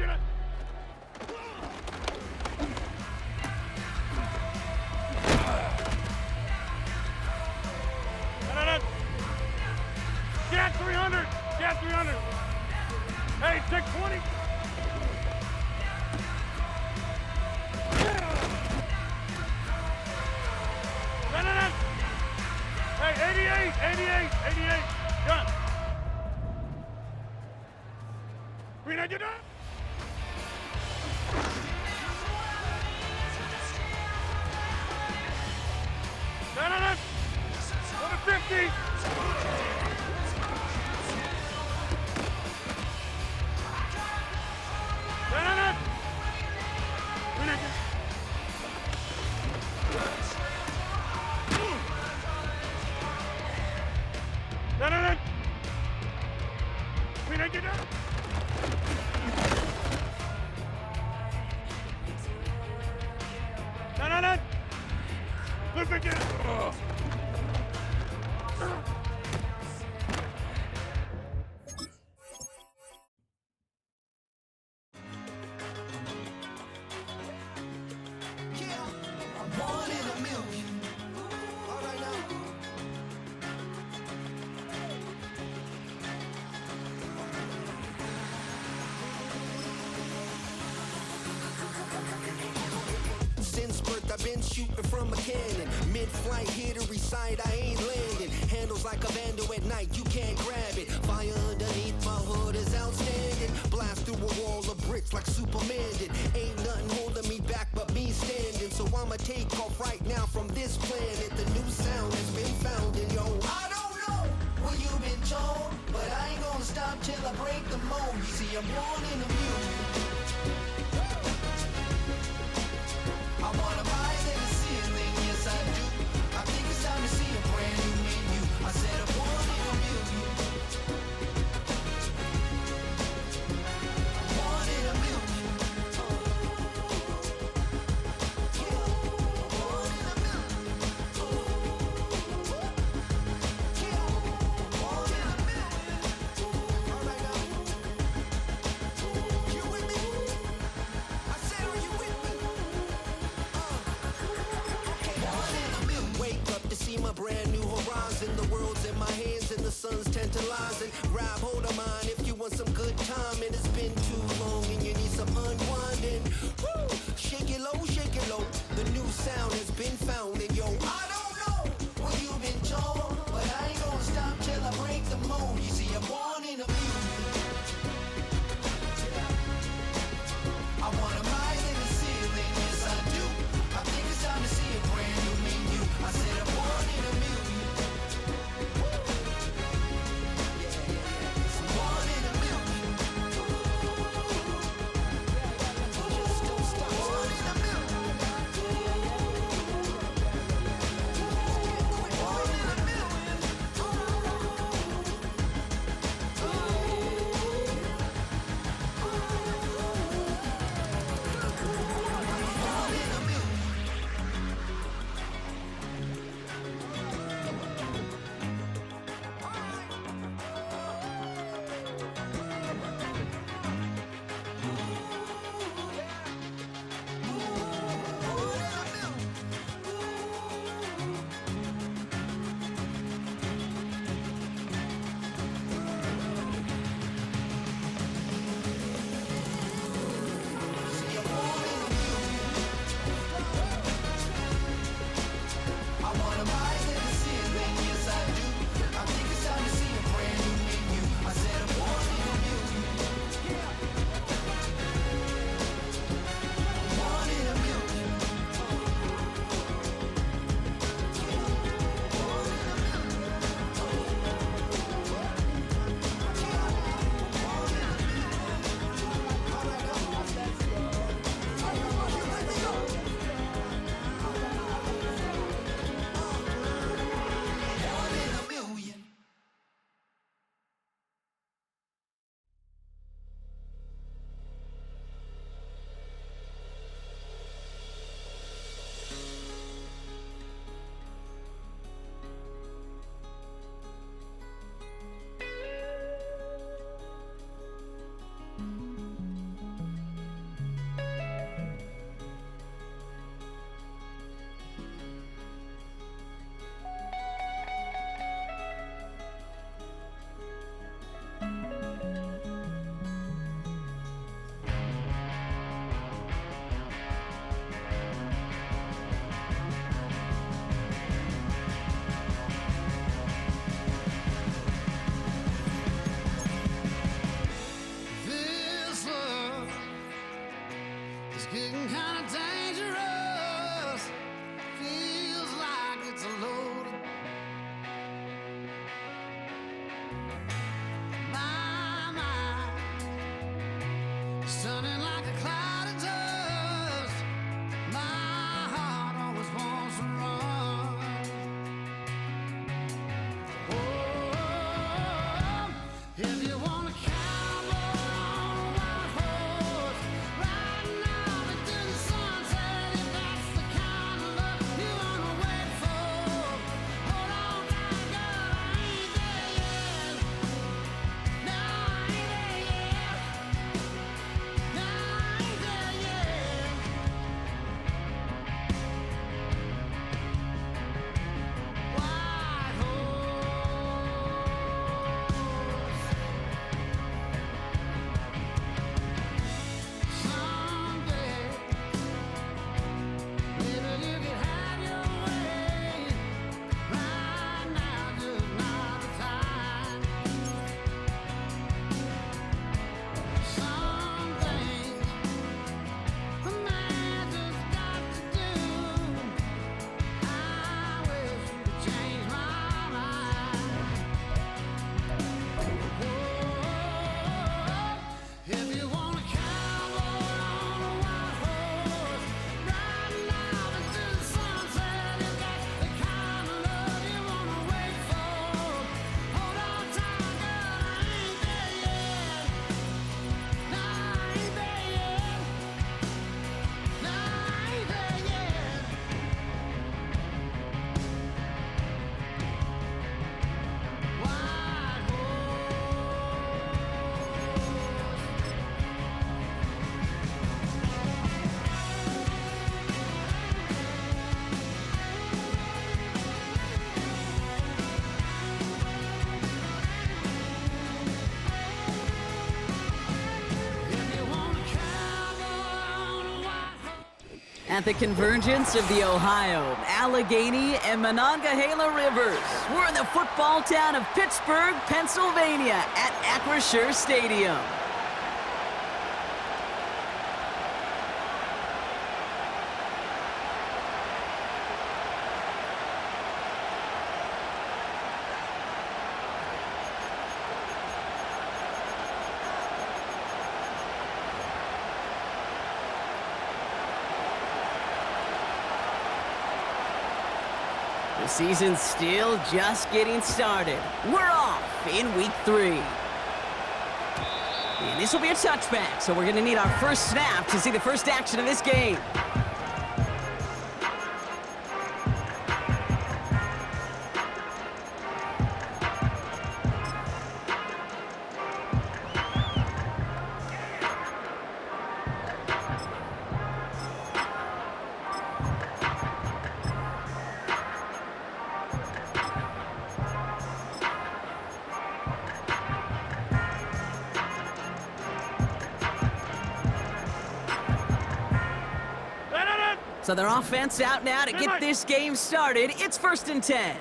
Get it. Get 300. Get 300. Hey, take 20. Hey, 88. Done. Green, you done? No. Go to 50. No. Green, No. Green, get down. No. Look again. I've been shooting from a cannon. Mid-flight, here to recite, I ain't landing. Handles like a vandal at night, you can't grab it. Fire underneath my hood is outstanding. Blast through a wall of bricks like Superman did. Ain't nothing holding me back but me standing. So I'ma take off right now from this planet. The new sound has been found and yo, I don't know what you've been told, but I ain't gonna stop till I break the mold. You see, I'm born in the music. I wanna rise in the ceiling, yes I do. I think it's time to see a brand new menu. I said I'm born in a million. I'm born in a million. Born in a million. Born in a million. All right now. You with me? I said, are you with me? Wake up to see my brand new horizon. The world's in my hands and the sun's tantalizing. Grab hold of mine if you want some good time. And it's been too long and you need some unwinding. Woo! Shake it low. The new sound has been found. And yo, I don't know what you've been told, but I ain't gonna stop till I break the mold. You see, I'm born in a million. I wanna rise in the ceiling, yes I do. I think it's time to see a brand new menu. I said I'm born in a million. I'm born in a million. Just don't stop. Born in a million. At the convergence of the Ohio, Allegheny, and Monongahela Rivers, we're in the football town of Pittsburgh, Pennsylvania at Acrisure Stadium. The season's still just getting started. We're off in week 3. And this will be a touchback, so we're going to need our first snap to see the first action of this game. So their offense out now to get this game started. It's 1st and 10.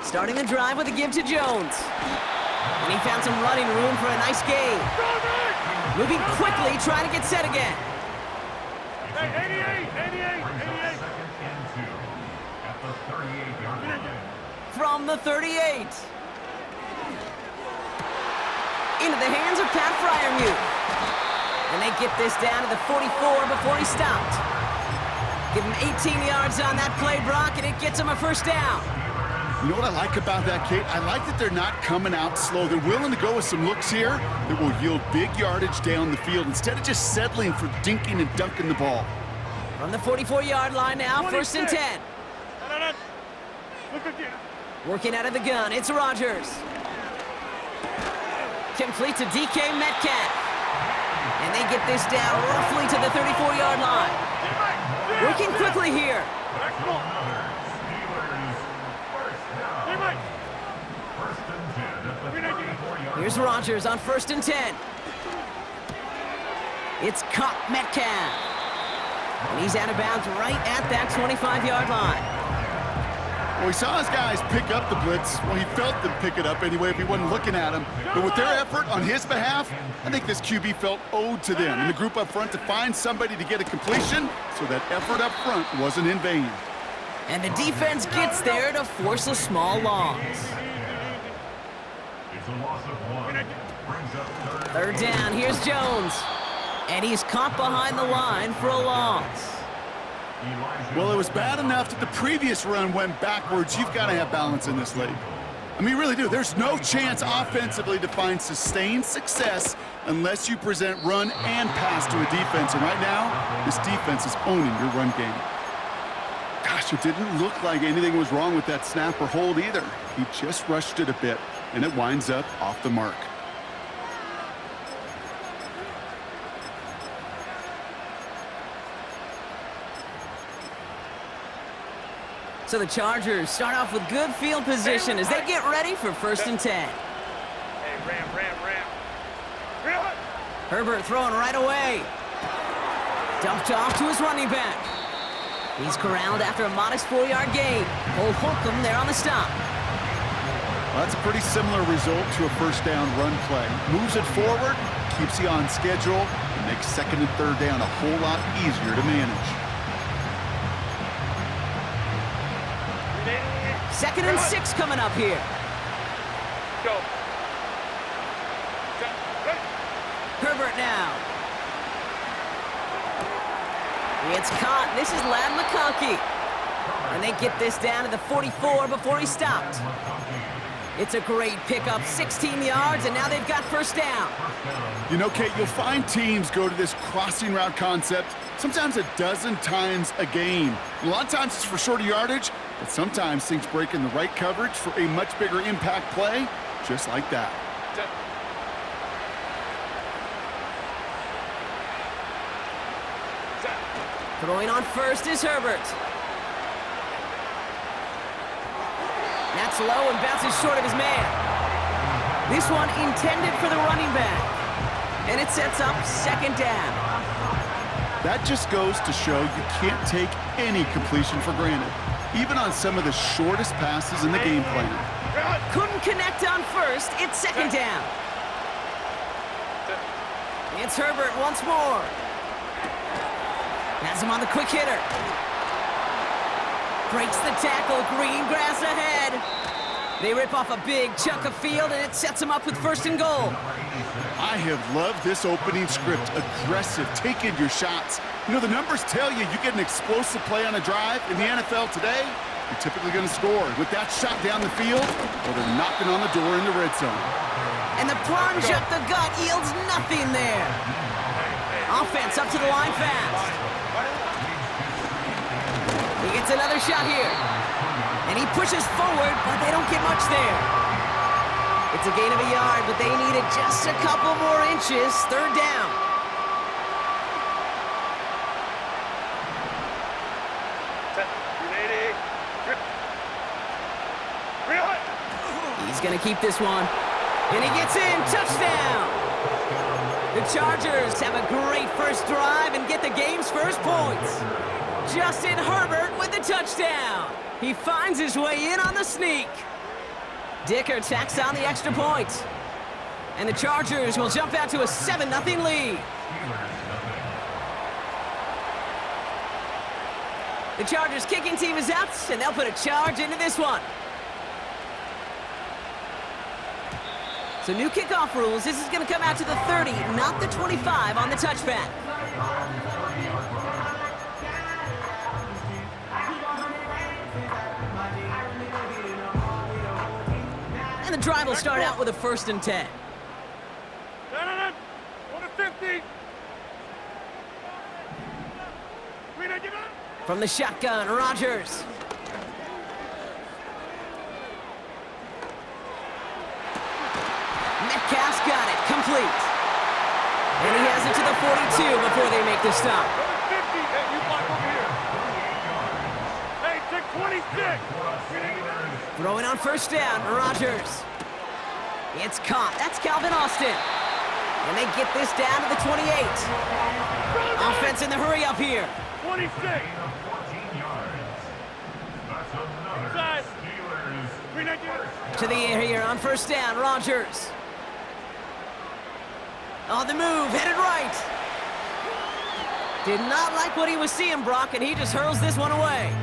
Starting the drive with a give to Jones. And he found some running room for a nice gain. Moving quickly, trying to get set again. Hey, 88. From the 38. Into the hands of Pat Fryermuth. And they get this down to the 44 before he stopped. Give him 18 yards on that play, Brock, and it gets him a first down. You know what I like about that, Kate? I like that they're not coming out slow. They're willing to go with some looks here that will yield big yardage down the field instead of just settling for dinking and dunking the ball. From the 44-yard line now, 1st and 10. Working out of the gun, it's Rodgers. Complete to DK Metcalf. And they get this down roughly to the 34-yard line. Working quickly here. Here's Rodgers on 1st and 10. It's caught Metcalf. And he's out of bounds right at that 25-yard line. Well, he saw his guys pick up the blitz. Well, he felt them pick it up anyway if he wasn't looking at him. But with their effort on his behalf, I think this QB felt owed to them and the group up front to find somebody to get a completion, so that effort up front wasn't in vain. And the defense gets there to force a small loss. Third down, here's Jones. And he's caught behind the line for a loss. Well, it was bad enough that the previous run went backwards. You've got to have balance in this league. I mean, you really do. There's no chance offensively to find sustained success unless you present run and pass to a defense. And right now, this defense is owning your run game. Gosh, it didn't look like anything was wrong with that snap or hold either. He just rushed it a bit, and it winds up off the mark. So the Chargers start off with good field position as they get ready for 1st and 10. Hey, ram. Herbert throwing right away. Dumped off to his running back. He's corralled after a modest 4-yard gain. Cole Holcomb there on the stop. Well, that's a pretty similar result to a first down run play. Moves it forward, keeps you on schedule, and makes 2nd and 3rd down a whole lot easier to manage. 2nd and 6 coming up here. Go. Herbert now. It's caught. This is Ladd McConkey. And they get this down to the 44 before he stopped. It's a great pickup, 16 yards, and now they've got 1st down. You know, Kate, you'll find teams go to this crossing route concept sometimes a dozen times a game. A lot of times it's for shorter yardage, but sometimes things break in the right coverage for a much bigger impact play, just like that. Throwing on 1st is Herbert. That's low and bounces short of his man. This one intended for the running back. And it sets up 2nd down. That just goes to show you can't take any completion for granted, even on some of the shortest passes in the game plan. Couldn't connect on first. It's second down. It's Herbert once more. Has him on the quick hitter. Breaks the tackle. Green grass ahead. They rip off a big chunk of field, and it sets them up with first and goal. I have loved this opening script. Aggressive, taking your shots. You know, the numbers tell you get an explosive play on a drive. In the NFL today, you're typically going to score. With that shot down the field, well, they're knocking on the door in the red zone. And the plunge up the gut yields nothing there. Offense up to the line fast. He gets another shot here. And he pushes forward, but they don't get much there. It's a gain of a yard, but they needed just a couple more inches. Third down. He's going to keep this one. And he gets in. Touchdown. The Chargers have a great first drive and get the game's first points. Justin Herbert with the touchdown. He finds his way in on the sneak. Dicker tacks on the extra point. And the Chargers will jump out to a 7-0 lead. The Chargers kicking team is out, and they'll put a charge into this one. So new kickoff rules. This is going to come out to the 30, not the 25 on the touchpad. And the drive will start out with a 1st and 10. 50. From the shotgun, Rodgers. Metcalf's got it, complete. And he has it to the 42 before they make the stop. 50. Hey, you block over here. Hey, take 26. Throwing on 1st down, Rodgers. It's caught. That's Calvin Austin. And they get this down to the 28. Offense in the hurry up here. 26. Inside. To the air here on 1st down, Rodgers. On the move, headed right. Did not like what he was seeing, Brock, and he just hurls this one away.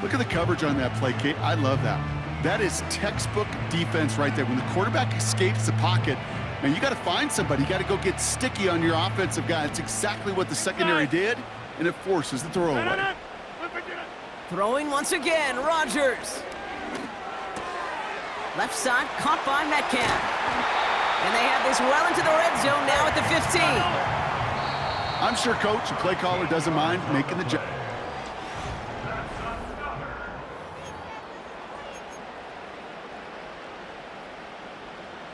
Look at the coverage on that play, Kate. I love that. That is textbook defense right there. When the quarterback escapes the pocket, and you got to find somebody. You got to go get sticky on your offensive guy. That's exactly what the secondary did, and it forces the throwaway. Throwing once again, Rodgers. Left side, caught by Metcalf. And they have this well into the red zone now at the 15. I'm sure coach and play caller doesn't mind making the jump.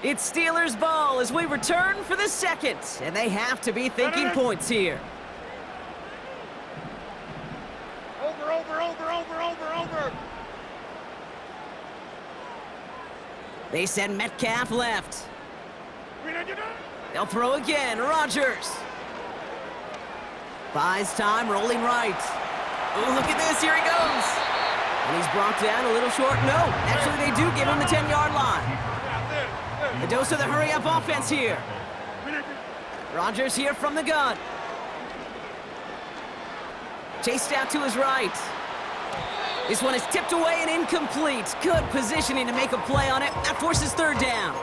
It's Steelers ball as we return for the second, and they have to be thinking points here. Over. They send Metcalf left. They'll throw again, Rodgers. Buys time, rolling right. Oh, look at this, here he goes. And he's brought down a little short. No, actually they do give him the 10-yard line. The dose of the hurry-up offense here. Rodgers here from the gun. Chased out to his right. This one is tipped away and incomplete. Good positioning to make a play on it. That forces 3rd down.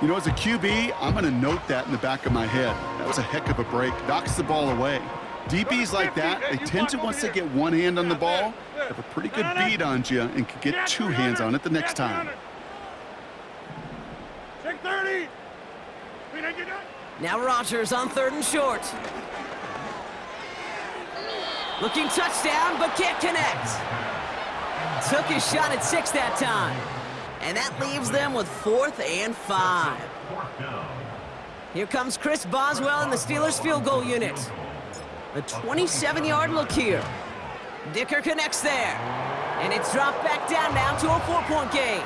You know, as a QB, I'm going to note that in the back of my head. That was a heck of a break. Knocks the ball away. DBs like that, they tend to, once they get one hand on the ball, have a pretty good beat on you and can get 2 hands on it the next time. Take 30. Now Rodgers on 3rd and short. Looking touchdown, but can't connect. Took his shot at 6 that time. And that leaves them with 4th and 5. Here comes Chris Boswell in the Steelers field goal unit. A 27-yard look here. Dicker connects there. And it's dropped back down now to a 4-point game.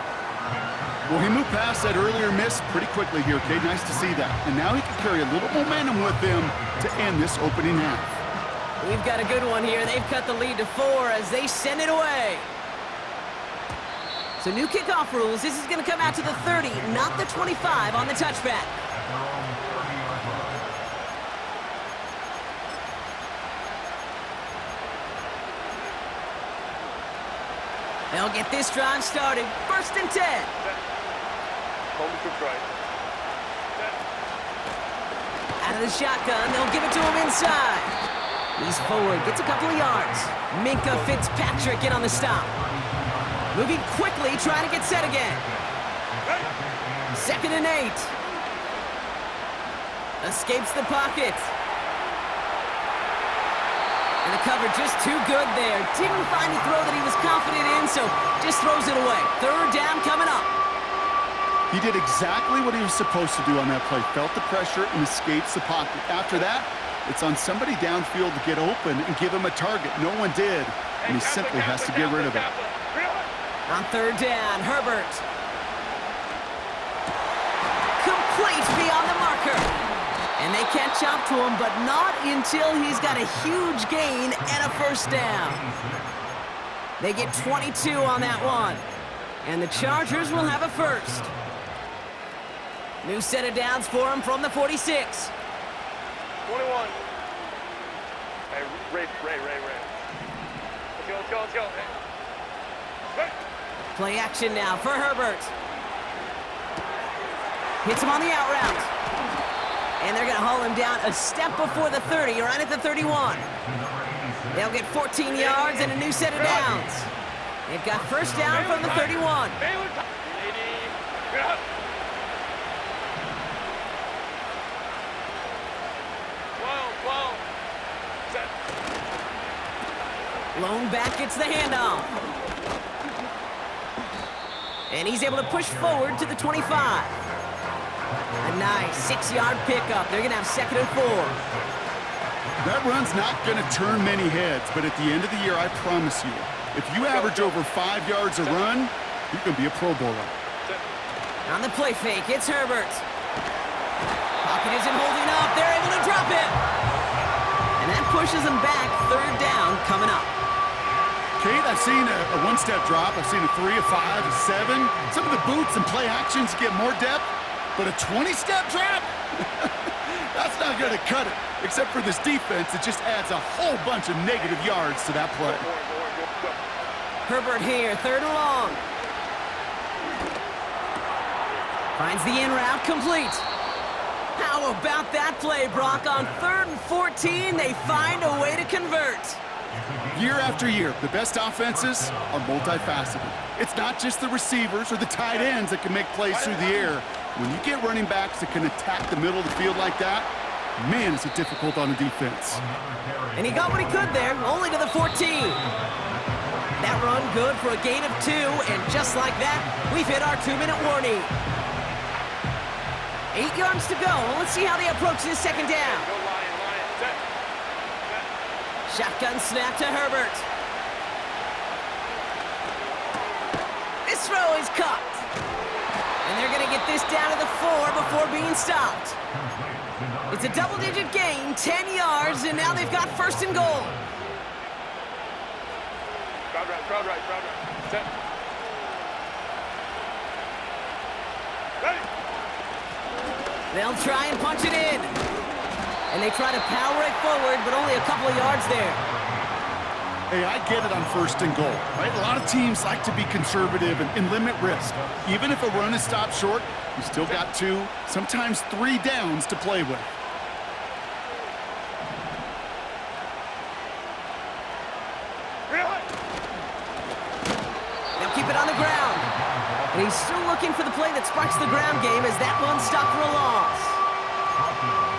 Well, he moved past that earlier miss pretty quickly here, Kate. Nice to see that. And now he can carry a little momentum with him to end this opening half. We've got a good one here. They've cut the lead to 4 as they send it away. So new kickoff rules. This is going to come out to the 30, not the 25 on the touchback. They'll get this drive started. 1st and 10. Out of the shotgun, they'll give it to him inside. He's forward, gets a couple of yards. Minka Fitzpatrick in on the stop. Moving quickly, trying to get set again. 2nd and 8. Escapes the pocket. And the cover just too good there. Didn't find the throw that he was confident in, so just throws it away. 3rd down coming up. He did exactly what he was supposed to do on that play. Felt the pressure and escapes the pocket. After that, it's on somebody downfield to get open and give him a target. No one did, and he simply has to get rid of it. On 3rd down, Herbert. Complete beyond the marker. And they catch up to him, but not until he's got a huge gain and a 1st down. They get 22 on that one. And the Chargers will have a 1st. New set of downs for him from the 46. 21. Hey, Ray. Let's go. Hey. Play action now for Herbert. Hits him on the out route. And they're going to haul him down a step before the 30, right at the 31. They'll get 14 yards and a new set of downs. They've got 1st down from the 31. Lone back gets the handoff. And he's able to push forward to the 25. A nice 6-yard pickup. They're going to have 2nd and 4. That run's not going to turn many heads, but at the end of the year, I promise you, if you average over 5 yards a run, you can be a Pro Bowler. On the play fake, it's Herbert. Pocket isn't holding up. They're able to drop it. And that pushes them back. 3rd down coming up. Kate, I've seen a 1-step drop. I've seen a 3, a 5, a 7. Some of the boots and play actions get more depth, but a 20-step drop? That's not going to cut it. Except for this defense, it just adds a whole bunch of negative yards to that play. Herbert here, 3rd and long. Finds the in route complete. How about that play, Brock? On 3rd and 14, they find a way to convert. Year after year, the best offenses are multifaceted. It's not just the receivers or the tight ends that can make plays through the air. When you get running backs that can attack the middle of the field like that, man, is it difficult on a defense. And he got what he could there, only to the 14. That run good for a gain of 2, and just like that, we've hit our 2-minute warning. 8 yards to go. Let's see how they approach this 2nd down. Shotgun snap to Herbert. This throw is caught. And they're going to get this down to the 4 before being stopped. It's a double-digit gain, 10 yards, and now they've got 1st and goal. Crowd right. Set. Ready. They'll try and punch it in. And they try to power it forward, but only a couple of yards there. Hey, I get it on 1st and goal, right? A lot of teams like to be conservative and limit risk. Even if a run is stopped short, you still got 2, sometimes 3 downs to play with. They'll keep it on the ground. And he's still looking for the play that sparks the ground game as that one stopped for a loss.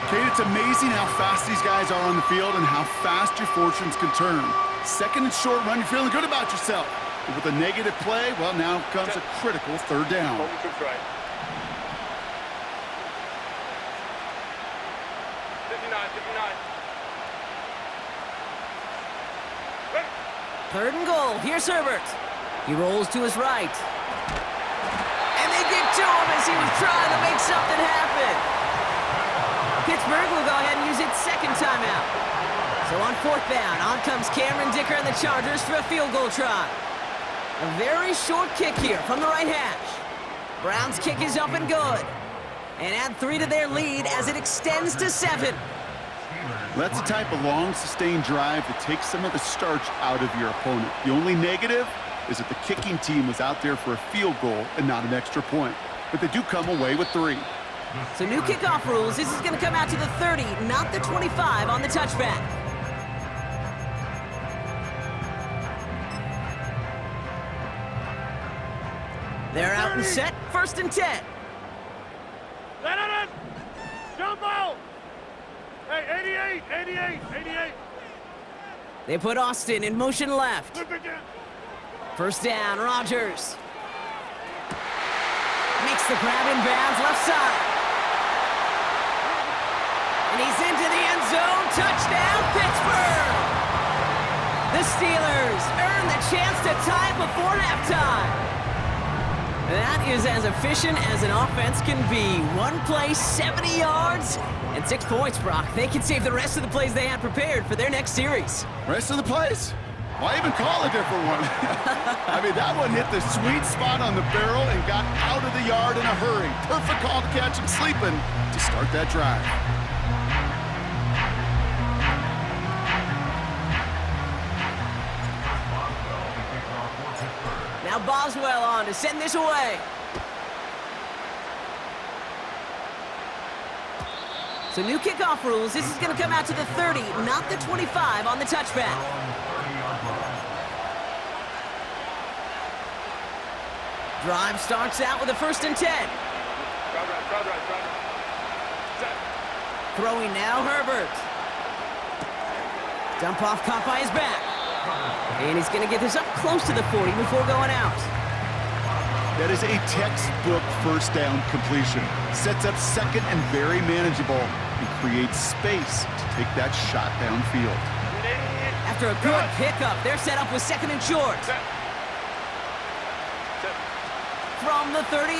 Kate, it's amazing how fast these guys are on the field and how fast your fortunes can turn. 2nd and short run, you're feeling good about yourself. But with a negative play, well, now comes a critical 3rd down. 59, 3rd and goal. Here's Herbert. He rolls to his right. And they get to him as he was trying to make something happen. Pittsburgh will go ahead and use its second timeout. So on fourth down, on comes Cameron Dicker and the Chargers for a field goal try. A very short kick here from the right hash. Browns kick is up and good. And add 3 to their lead as it extends to 7. That's the type of long, sustained drive that takes some of the starch out of your opponent. The only negative is that the kicking team was out there for a field goal and not an extra point. But they do come away with 3. So new kickoff rules. This is going to come out to the 30, not the 25 on the touchback. They're out and set. First and 10. Let it in. Jump ball. Hey, 88. They put Austin in motion left. Look again. First down, Rodgers. Makes the grab in bounds left side. And he's into the end zone. Touchdown, Pittsburgh! The Steelers earn the chance to tie it before halftime. That is as efficient as an offense can be. One play, 70 yards, and 6 points, Brock. They can save the rest of the plays they had prepared for their next series. Rest of the plays? Why even call a different one? I mean, that one hit the sweet spot on the barrel and got out of the yard in a hurry. Perfect call to catch him sleeping to start that drive. Now Boswell on to send this away. So new kickoff rules. This is going to come out to the 30, not the 25 on the touchback. Drive starts out with a first and 10. Throwing now, Herbert. Dump off caught by his back. And he's going to get this up close to the 40 before going out. That is a textbook first down completion. Sets up second and very manageable and creates space to take that shot downfield. After a good pickup, they're set up with second and short. From the 38.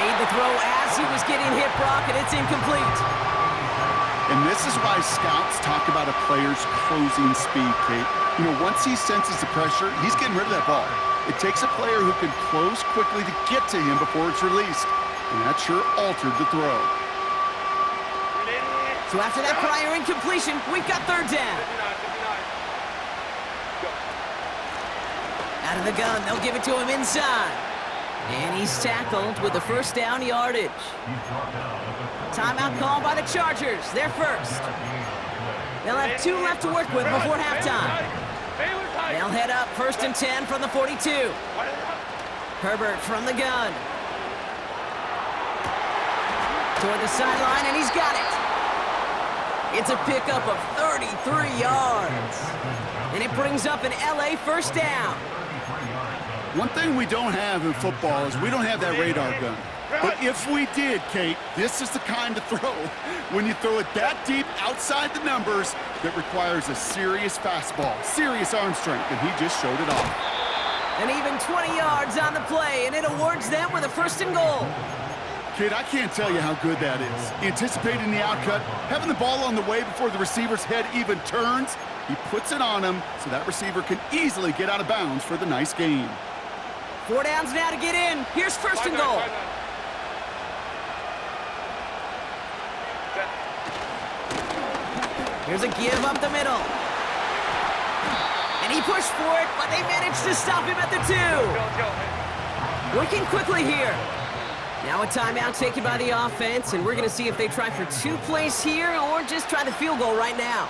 Made the throw as he was getting hit, Brock, and it's incomplete. And this is why scouts talk about a player's closing speed, Kate. You know, once he senses the pressure, he's getting rid of that ball. It takes a player who can close quickly to get to him before it's released. And that sure altered the throw. So after that prior incompletion, we've got third down. Out of the gun, they'll give it to him inside. And he's tackled with the first down yardage. Timeout call by the Chargers. They're first. They'll have 2 left to work with before halftime. They'll head up first and 10 from the 42. Herbert from the gun. Toward the sideline, and he's got it. It's a pickup of 33 yards. And it brings up an LA first down. One thing we don't have in football is we don't have that radar gun. But if we did, Kate, this is the kind of throw, when you throw it that deep outside the numbers, that requires a serious fastball, serious arm strength, and he just showed it off. And even 20 yards on the play, and it awards them with a first and goal. Kate, I can't tell you how good that is. Anticipating the outcut, having the ball on the way before the receiver's head even turns, he puts it on him so that receiver can easily get out of bounds for the nice gain. 4 downs now to get in. Here's first and goal. Here's a give up the middle. And he pushed for it, but they managed to stop him at the 2. Working quickly here. Now a timeout taken by the offense, and we're going to see if they try for 2 plays here or just try the field goal right now.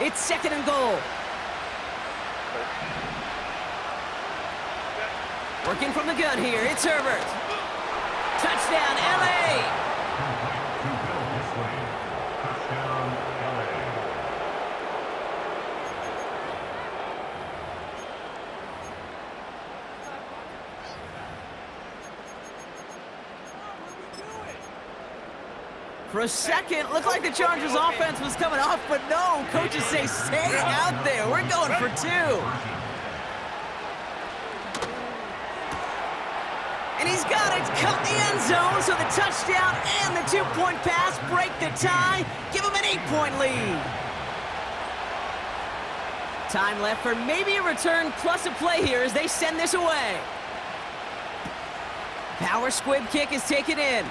It's second and goal. Working from the gun here, it's Herbert. Touchdown, LA! For a second, looked like the Chargers offense was coming off, but no. Coaches say, stay out there. We're going for 2. And he's got it. Cut the end zone, so the touchdown and the 2-point pass break the tie. Give him an 8-point lead. Time left for maybe a return plus a play here as they send this away. Power squib kick is taken in.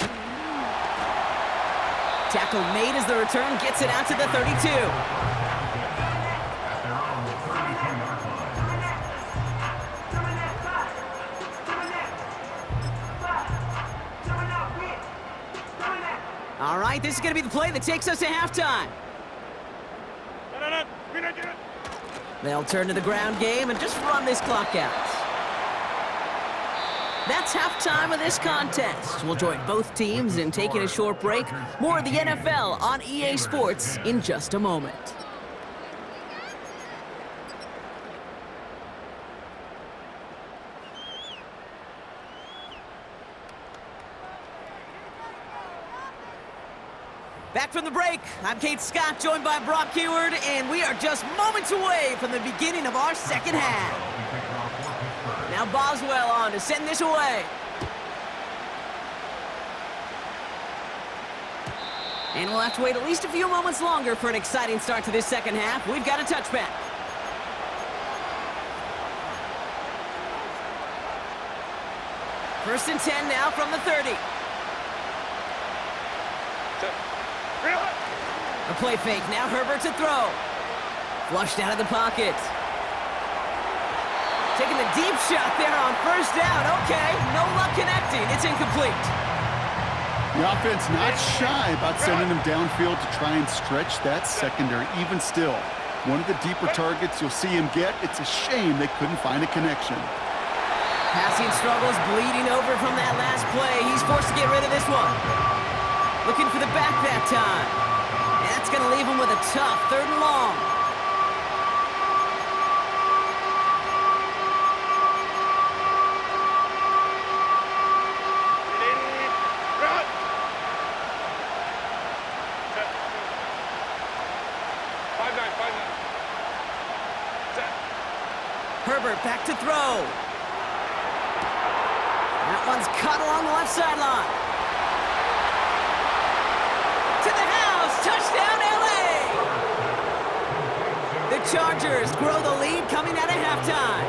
Tackle made as the return gets it out to the 32. All right, this is going to be the play that takes us to halftime. They'll turn to the ground game and just run this clock out. That's halftime of this contest. We'll join both teams in taking a short break. More of the NFL on EA Sports in just a moment. Back from the break, I'm Kate Scott, joined by Brock Keyword, and we are just moments away from the beginning of our second half. Now Boswell on to send this away. And we'll have to wait at least a few moments longer for an exciting start to this second half. We've got a touchback. First and 10 now from the 30. A play fake, now Herbert to throw. Flushed out of the pocket. Taking the deep shot there on first down. Okay, no luck connecting. It's incomplete. The offense not shy about sending him downfield to try and stretch that secondary. Even still, one of the deeper targets you'll see him get. It's a shame they couldn't find a connection. Passing struggles bleeding over from that last play. He's forced to get rid of this one. Looking for the back that time. And that's going to leave him with a tough 3rd and long. Herbert back to throw. That one's caught along the left sideline. To the house, touchdown LA! The Chargers grow the lead coming out of halftime.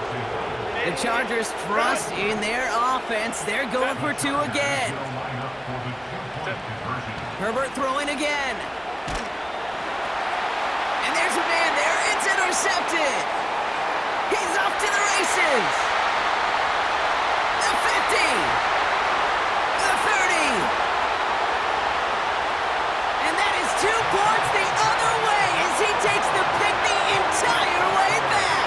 The Chargers trust in their offense. They're going for 2 again. Herbert throwing again. And there's a man there. It's intercepted. He's off to the races. The 50. The 30. And that is 2 points the other way as he takes the pick the entire way back.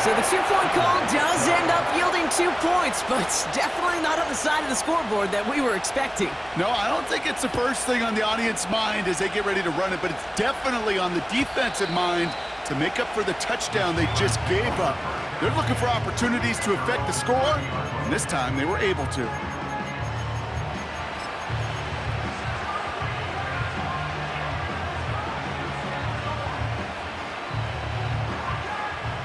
So the 2-point call does end up yielding 2 points, but it's definitely not on the side of the scoreboard that we were expecting. No, I don't think it's the first thing on the audience mind as they get ready to run it, but it's definitely on the defensive mind to make up for the touchdown they just gave up. They're looking for opportunities to affect the score, and this time they were able to.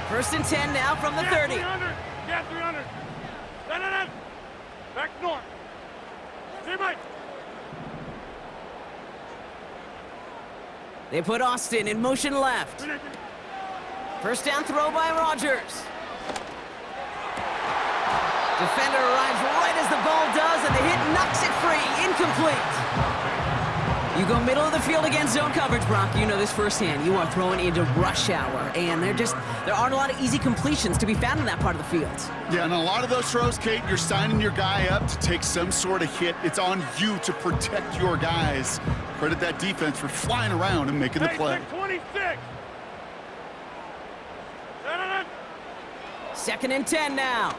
First and 10 now from the 30. 300. Yeah, 300. No. Back north. See, Mike. They put Austin in motion left. First down throw by Rodgers. Defender arrives right as the ball does, and the hit knocks it free. Incomplete. You go middle of the field against zone coverage, Brock. You know this firsthand. You are throwing into rush hour, and there aren't a lot of easy completions to be found in that part of the field. Yeah, and a lot of those throws, Kate, you're signing your guy up to take some sort of hit. It's on you to protect your guys. Credit that defense for flying around and making the play. 26. Second and 10 now.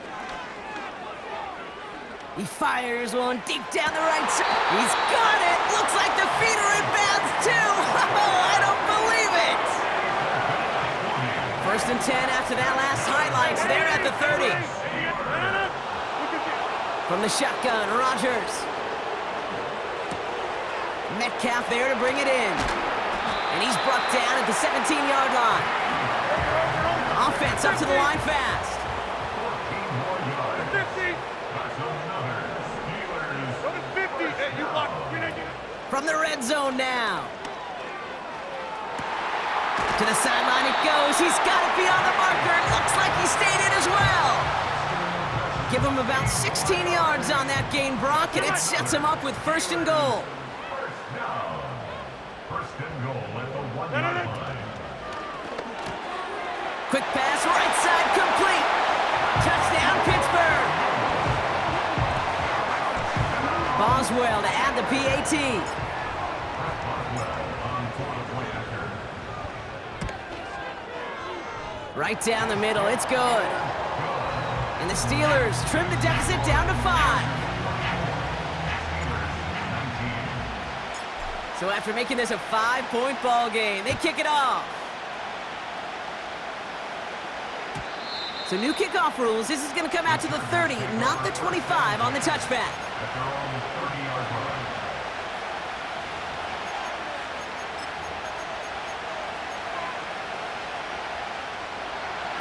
He fires one deep down the right side. He's got it. Looks like the feet are in bounds too. I don't believe it. First and 10 after that last highlights. They're at the 30. From the shotgun, Rodgers. Metcalf there to bring it in. And he's brought down at the 17-yard line. Offense up to the line fast. 50. Go to 50. Hey, you block. From the red zone now. To the sideline it goes. He's got it beyond the marker. It looks like he stayed in as well. Give him about 16 yards on that gain, Brock, and it sets him up with 1st and goal. First and goal at the 1-yard line. Quick pass, right side, complete. Touchdown, Pittsburgh. Boswell to add the PAT. Right down the middle, it's good. And the Steelers trim the deficit down to 5. So after making this a 5-point ball game, they kick it off. So new kickoff rules, this is going to come out to the 30, not the 25 on the touchback.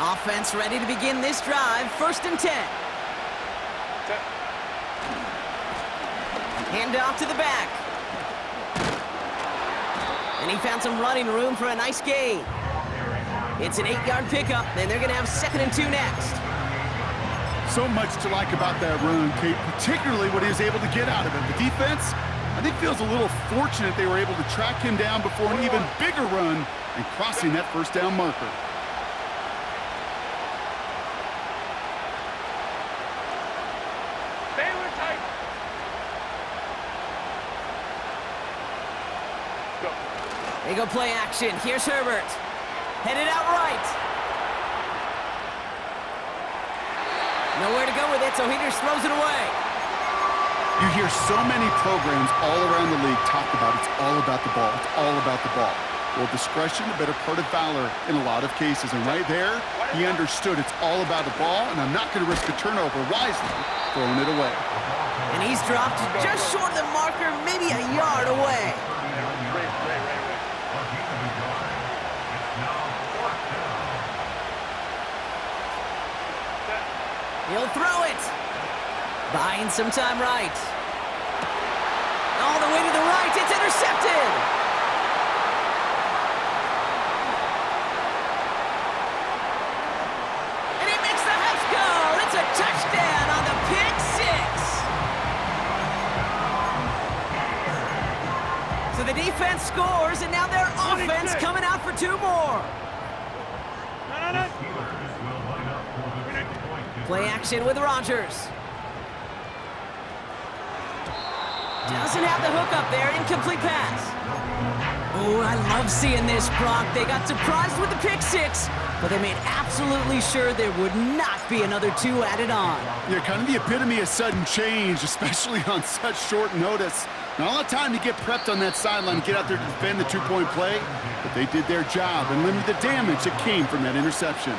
Offense ready to begin this drive, 1st and 10. Hand off to the back. And he found some running room for a nice gain. It's an 8-yard pickup, and they're going to have 2nd and 2 next. So much to like about that run, Kate, particularly what he was able to get out of it. The defense, I think, feels a little fortunate they were able to track him down before an even bigger run and crossing that 1st down marker. They go play action. Here's Herbert. Headed out right. Nowhere to go with it, so he just throws it away. You hear so many programs all around the league talk about it's all about the ball. It's all about the ball. Well, discretion, the better part of valor in a lot of cases. And right there, he understood it's all about the ball, and I'm not going to risk a turnover wisely, throwing it away. And he's dropped just short of the marker, maybe a yard away. He'll throw it. Buying some time right. All the way to the right. It's intercepted. And he makes the house go. It's a touchdown on the pick six. So the defense scores, and now their offense coming out for 2 more. Play action with Rodgers. Doesn't have the hook up there. Incomplete pass. Oh, I love seeing this, Brock. They got surprised with the pick 6, but they made absolutely sure there would not be another 2 added on. Yeah, kind of the epitome of sudden change, especially on such short notice. Not a lot of time to get prepped on that sideline and get out there to defend the 2-point play, but they did their job and limited the damage that came from that interception.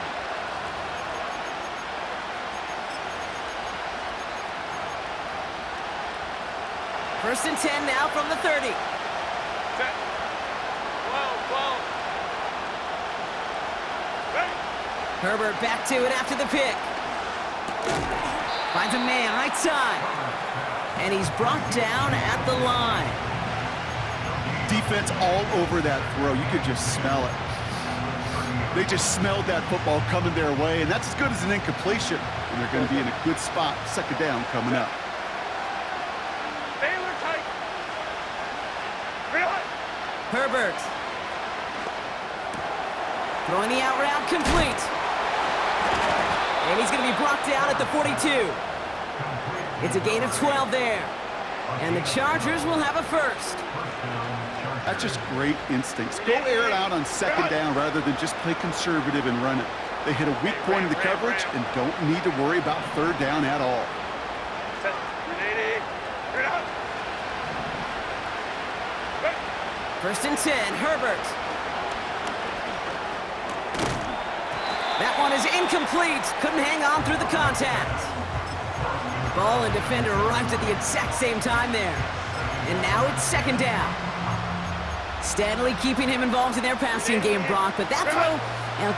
First and 10 now from the 30. 12. Herbert back to it after the pick. Finds a man right side. And he's brought down at the line. Defense all over that throw. You could just smell it. They just smelled that football coming their way, and that's as good as an incompletion. And they're going to be in a good spot. 2nd down coming up. Herbert. Throwing the out route complete. And he's going to be brought down at the 42. It's a gain of 12 there. And the Chargers will have a first. That's just great instincts. Go air it out on 2nd down rather than just play conservative and run it. They hit a weak point in the coverage and don't need to worry about 3rd down at all. First and 10, Herbert. That one is incomplete. Couldn't hang on through the contact. Ball and defender arrived at the exact same time there. And now it's second down. Steadily keeping him involved in their passing game, Brock, but that throw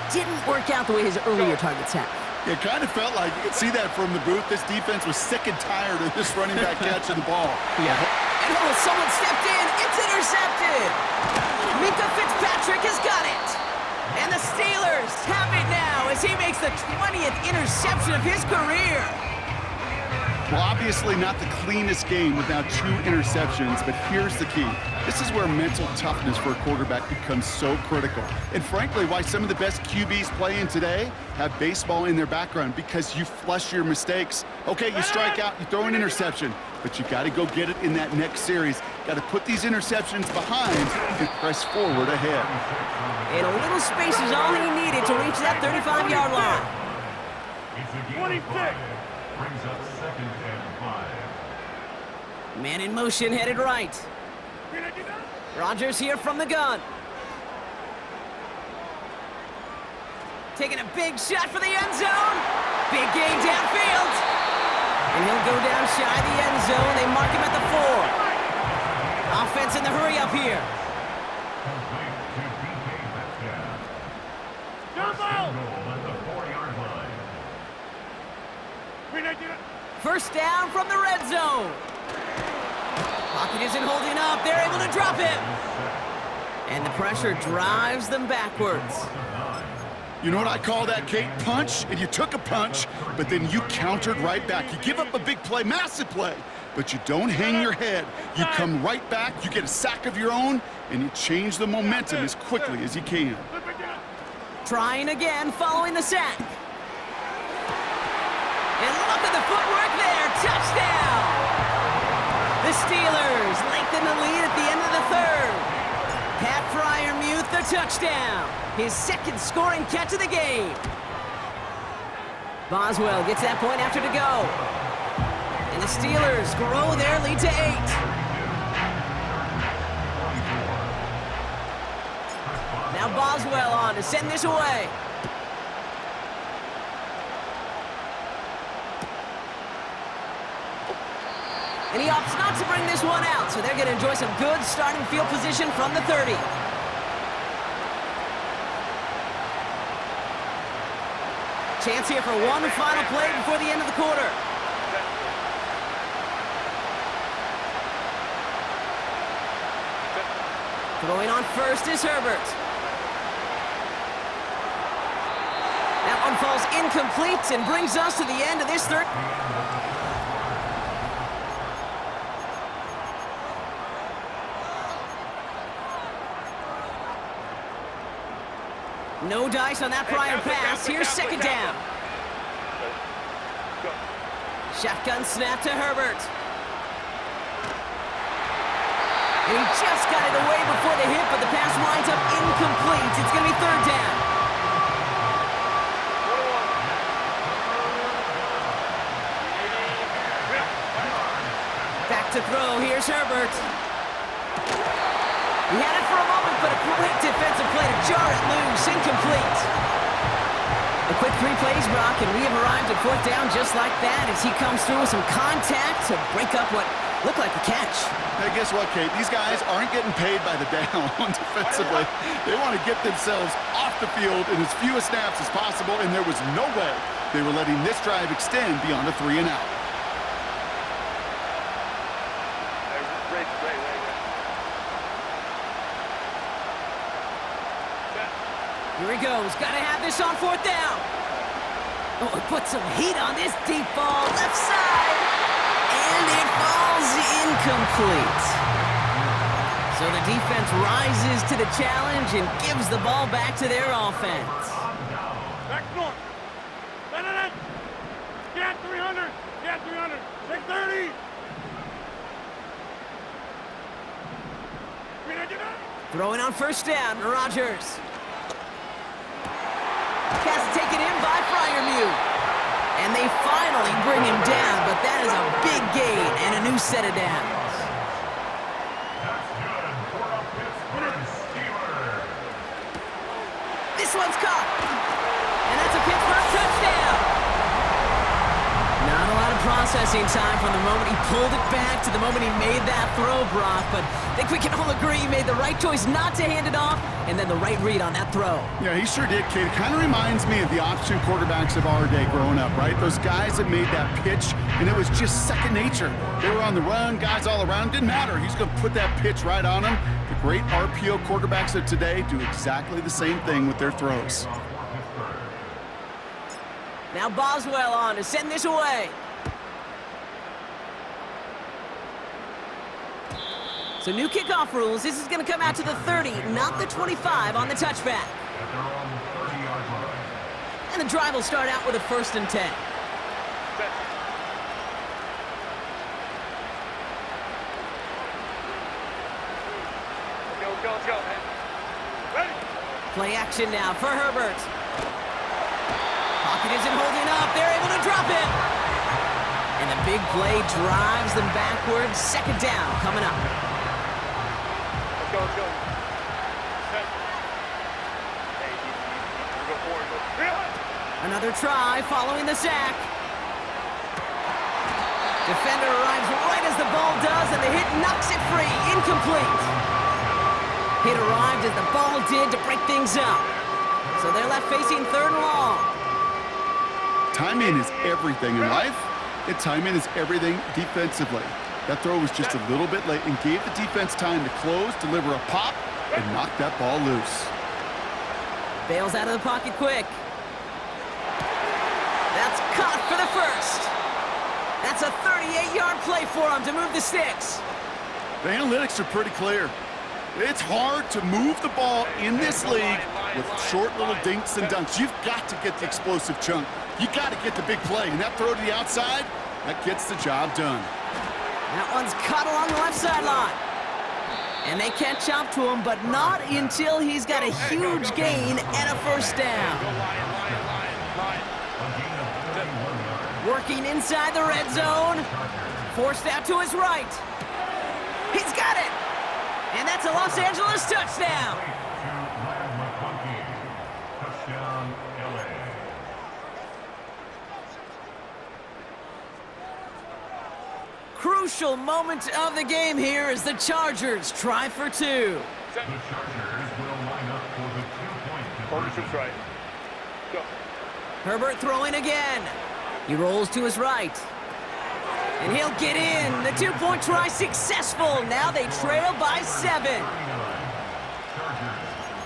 didn't work out the way his earlier targets have. It kind of felt like, you could see that from the booth, this defense was sick and tired of this running back catching the ball. Yeah. And someone stepped in. It's intercepted. Mika Fitzpatrick has got it. And the Steelers have it now as he makes the 20th interception of his career. Well, obviously not the cleanest game without 2 interceptions, but here's the key. This is where mental toughness for a quarterback becomes so critical. And frankly, why some of the best QBs playing today have baseball in their background, because you flush your mistakes. Okay, you strike out, you throw an interception, but you got to go get it in that next series. Got to put these interceptions behind and press forward ahead. And a little space is all he needed to reach that 35-yard line. 26. Brings up 2nd and 5. Man in motion, headed right. Rodgers here from the gun. Taking a big shot for the end zone. Big gain downfield. And he'll go down shy of the end zone. They mark him at the 4. Offense in the hurry up here. Complete to DK Metcalf. Jump Goal out. at the 4-yard line. First down from the red zone. Pocket isn't holding up. They're able to drop him. And the pressure drives them backwards. You know what I call that, Kate? Punch, and you took a punch, but then you countered right back. You give up a big play, massive play, but you don't hang your head. You come right back, you get a sack of your own, and you change the momentum as quickly as you can. Trying again following the sack. And look at the footwork there. Touchdown! The Steelers lengthen the lead at the end of the 3rd. Pat Freiermuth the touchdown. His 2nd scoring catch of the game. Boswell gets that point after to go. And the Steelers grow their lead to 8. Now Boswell on to send this away. And he opts not to bring this one out, so they're going to enjoy some good starting field position from the 30. Chance here for one final play before the end of the quarter. Throwing on first is Herbert. That one falls incomplete and brings us to the end of this 3rd. No dice on that prior pass. Here's 2nd down. Shotgun snap to Herbert. And he just got it away before the hit, but the pass winds up incomplete. It's going to be 3rd down. Back to throw. Here's Herbert. He had it for a moment, but a great defensive play to jar it loose. Incomplete. A quick 3 plays, Brock, and we have arrived at 4th down just like that as he comes through with some contact to break up what looked like a catch. Hey, guess what, Kate? These guys aren't getting paid by the down defensively. They want to get themselves off the field in as few snaps as possible, and there was no way they were letting this drive extend beyond a 3 and out. Here he goes. Got to have this on 4th down. Oh, he put some heat on this deep ball. Left side. And it falls incomplete. So the defense rises to the challenge and gives the ball back to their offense. Back north. Get 300. Get 300. 630. Throwing on first down, Rodgers. Pass taken in by Freiermuth. And they finally bring him down, but that is a big gain and a new set of downs. That's good for a Pittsburgh Steelers. This one's caught. And that's a Pittsburgh touchdown. Not a lot of processing time from the moment he pulled it back to the moment he made that throw, Brock. But I think we can all agree he made the right choice not to hand it off, and then the right read on that throw. Yeah, he sure did, kid. It kind of reminds me of the option quarterbacks of our day growing up, right? Those guys that made that pitch, and it was just second nature. They were on the run, guys all around. Didn't matter. He's going to put that pitch right on them. The great RPO quarterbacks of today do exactly the same thing with their throws. Now Boswell on to send this away. So new kickoff rules. This is going to come out to the 30, not the 25 on the touchback. And the drive will start out with a 1st and 10. Let's go, man. Ready? Play action now for Herbert. Pocket isn't holding up. They're able to drop it. And the big play drives them backwards. 2nd down coming up. Let's go, let's go. Set. Hey, you go forward. Go. Another try following the sack. Defender arrives right as the ball does, and the hit knocks it free. Incomplete. Hit arrived as the ball did to break things up. So they're left facing 3rd and long. Timing is everything in life, and timing is everything defensively. That throw was just a little bit late and gave the defense time to close, deliver a pop, and knock that ball loose. Bails out of the pocket quick. That's caught for the 1st. That's a 38-yard play for him to move the sticks. The analytics are pretty clear. It's hard to move the ball in this league with short little dinks and dunks. You've got to get the explosive chunk. You got to get the big play, and that throw to the outside, that gets the job done. That one's caught along the left sideline. And they catch up to him, but not until he's got a huge gain and a 1st down. Working inside the red zone. Forced out to his right. He's got it. And that's a Los Angeles touchdown. Touchdown, LA. Crucial moment of the game here as the Chargers try for 2. The Chargers will line up for the 2-point conversion. Right. Go. Herbert throwing again. He rolls to his right. And he'll get in. The 2-point try successful. Now they trail by 7. Chargers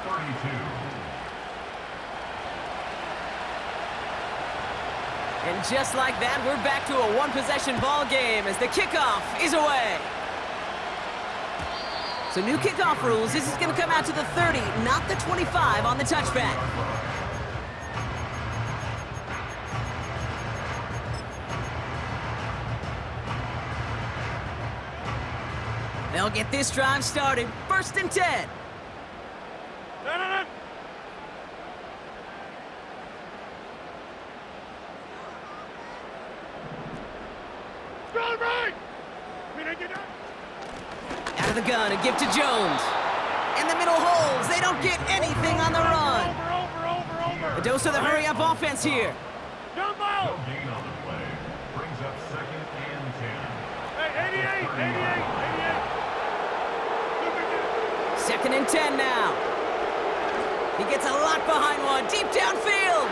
32. And just like that, we're back to a 1-possession ball game as the kickoff is away. So new kickoff rules. This is going to come out to the 30, not the 25 on the touchback. They'll get this drive started. 1st and 10. No. Right. Out of the gun, a give to Jones. In the middle holes, they don't get anything on the run. Over. A dose of the hurry-up offense here. Jump No out. gain on the play. Brings up 2nd and 10. Hey, 88. 2nd and 10 now. He gets a lot behind one, deep downfield.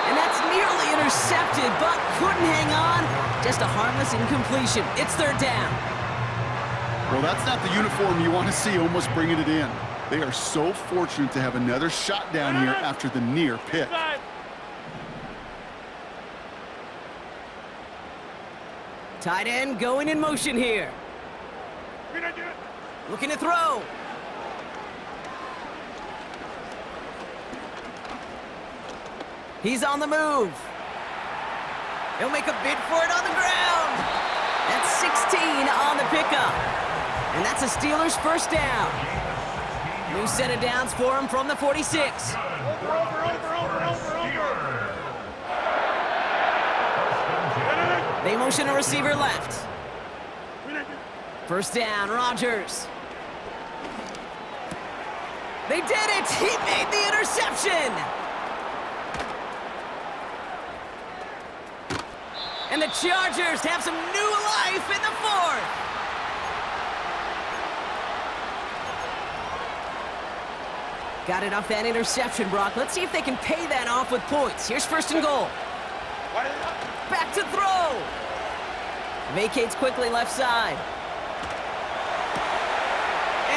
And that's nearly intercepted, but couldn't hang on. Just a harmless incompletion. It's 3rd down. Well, that's not the uniform you want to see almost bringing it in. They are so fortunate to have another shot down here after the near pick. Tight end going in motion here. Looking to throw. He's on the move. He'll make a bid for it on the ground. That's 16 on the pickup. And that's a Steelers 1st down. New set of downs for him from the 46. They motion a receiver left. 1st down, Rodgers. They did it! He made the interception! And the Chargers have some new life in the fourth. Got it off that interception, Brock. Let's see if they can pay that off with points. Here's first and goal. Back to throw. Vacates quickly left side.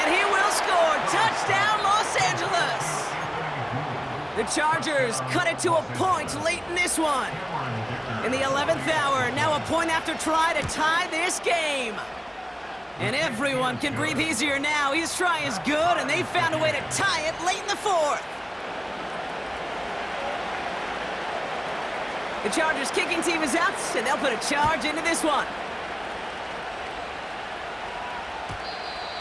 And he will score. Touchdown, Los Angeles. The Chargers cut it to a point late in this one. In the 11th hour, now a point after try to tie this game. And everyone can breathe easier now. His try is good, and they found a way to tie it late in the fourth. The Chargers kicking team is out, and they'll put a charge into this one.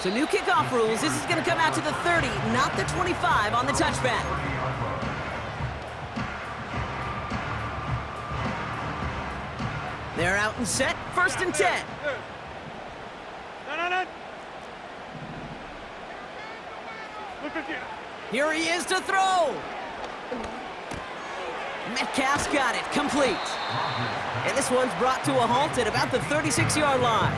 So new kickoff rules. This is going to come out to the 30, not the 25 on the touchback. They're out and set. First and 10. Here he is to throw. Metcalf's got it. Complete. And this one's brought to a halt at about the 36-yard line.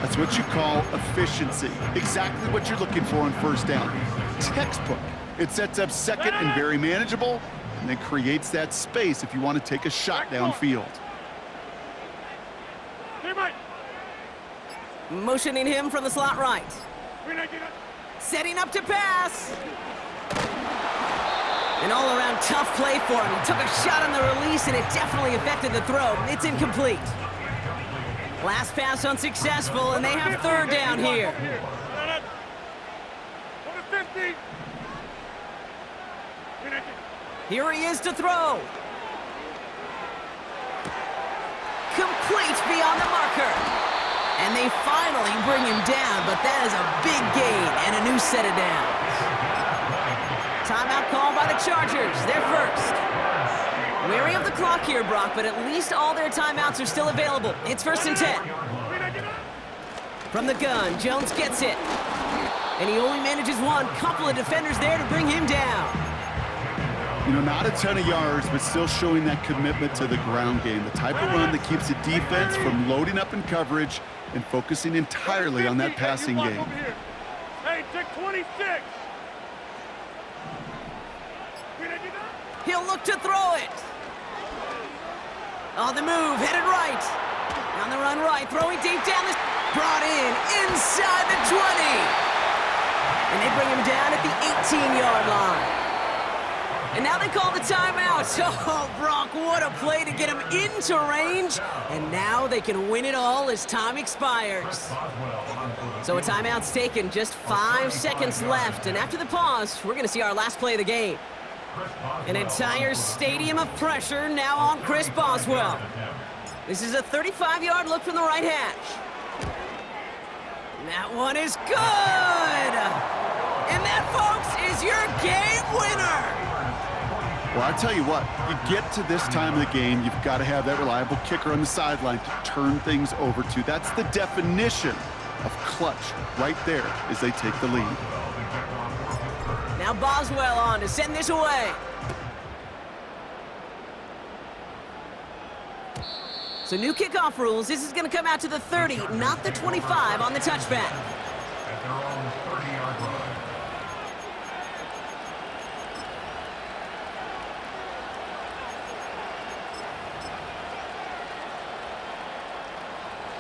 That's what you call efficiency. Exactly what you're looking for on first down. Textbook. It sets up second and very manageable, and then creates that space if you want to take a shot downfield. Motioning him from the slot right. Setting up to pass. An all-around tough play for him. He took a shot on the release, and it definitely affected the throw. It's incomplete. Last pass unsuccessful, and they have third down here. Here he is to throw. Complete beyond the marker. And they finally bring him down, but that is a big gain and a new set of downs. Timeout called by the Chargers. They're first. Wary of the clock here, Brock, but at least all their timeouts are still available. It's first and 10. From the gun, Jones gets it. And he only manages one. Couple of defenders there to bring him down. You know, not a ton of yards, but still showing that commitment to the ground game. The type of run that keeps the defense from loading up in coverage and focusing entirely on that passing game. Hey, take 26. He'll look to throw it. On the move, headed right. On the run right, throwing deep down the... Brought in inside the 20. And they bring him down at the 18-yard line. And now they call the timeout. Oh, Brock, what a play to get him into range. And now they can win it all as time expires. So a timeout's taken, just 5 seconds left. And after the pause, we're going to see our last play of the game. An entire stadium of pressure now on Chris Boswell. This is a 35-yard look from the right hash. That one is good. And that, folks, is your game winner. Well, I tell you what, you get to this time of the game, you've got to have that reliable kicker on the sideline to turn things over to. That's the definition of clutch right there as they take the lead. Now Boswell on to send this away. So new kickoff rules. This is going to come out to the 30, not the 25 on the touchback. At their own 30-yard line.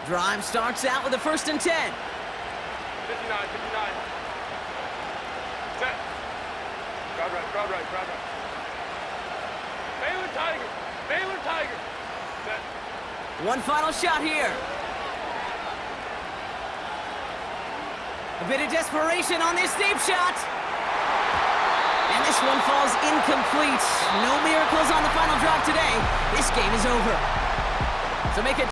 Drive starts out with a first and 10. 59, 59. Set. Crowd right, crowd right, crowd right. Baylor Tiger, Baylor Tiger. Set. One final shot here. A bit of desperation on this deep shot. And this one falls incomplete. No miracles on the final drive today. This game is over. So make it